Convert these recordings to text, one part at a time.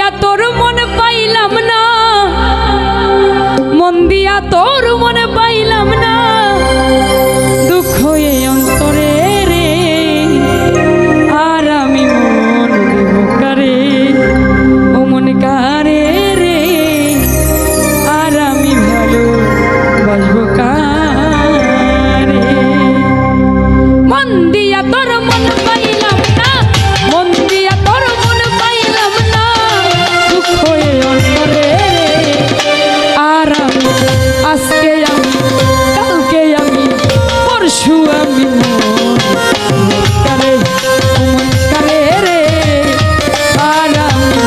দিয়া তোর মন পাইলাম না, মন দিয়া তোর মন পাইলাম না, দুঃখ এই অন্তরে রে, আর আমি মন দেব কারে, ও মন কারে রে, আর আমি ভালো বাসবো কারে। মন দিয়া তোর মন পাইলাম না, মন দিয়া তোর মন পাইলাম না, দুঃখ এই অন্তরে রে, আর আমি আজকে আমি কালকে আমি পরশু আমি মন কারে, মন কারে রে, আর আমি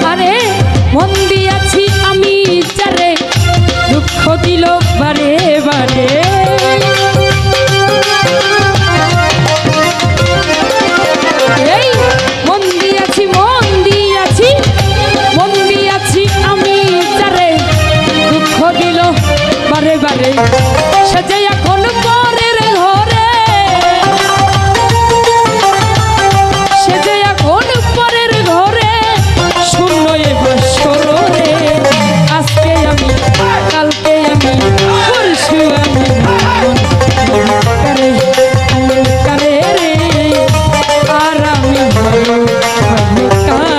আরে মন দিয়াছি আমি চারে, দুঃখ দিল বারে বারে, এই মন দিয়াছি মন দিয়াছি মন দিয়াছি আমি চারে, দুঃখ দিল বারে বারে, সে যে এখন পরের ঘরে, সে যে এখন পরের ঘরে, শূন্য এ বাসর রে, আজকে আমি কালকে আমি পরশু আমি মন কারে, মন কারে রে, আর আমি ভালো কারে।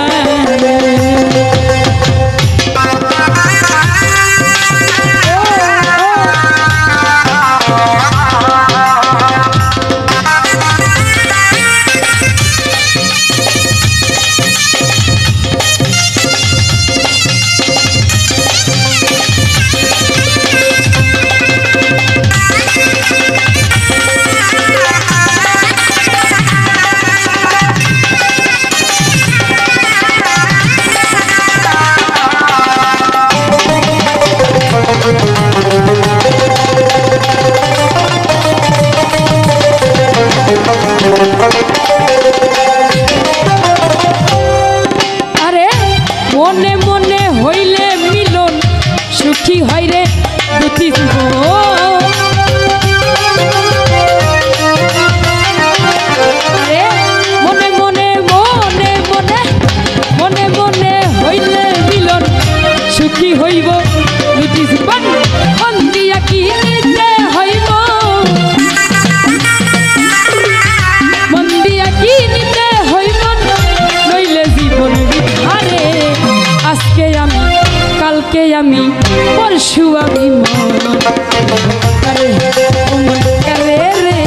আরে মনে মনে হইলে মিলন, সুখী হয় রে দুটি জীবন, আরে মনে মনে মনে মনে মনে মনে হইলে মিলন, সুখী হইব দুটি জীবন, মন দিয়া কি নিতে হইব, মন দিয়া কি নিতে হইব, নইলে জীবন বিহারে, আজকে আমি কালকে আমি পরশু আমি মন কারে, মন কারে রে,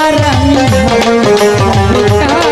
আর আমি ভালো কারে।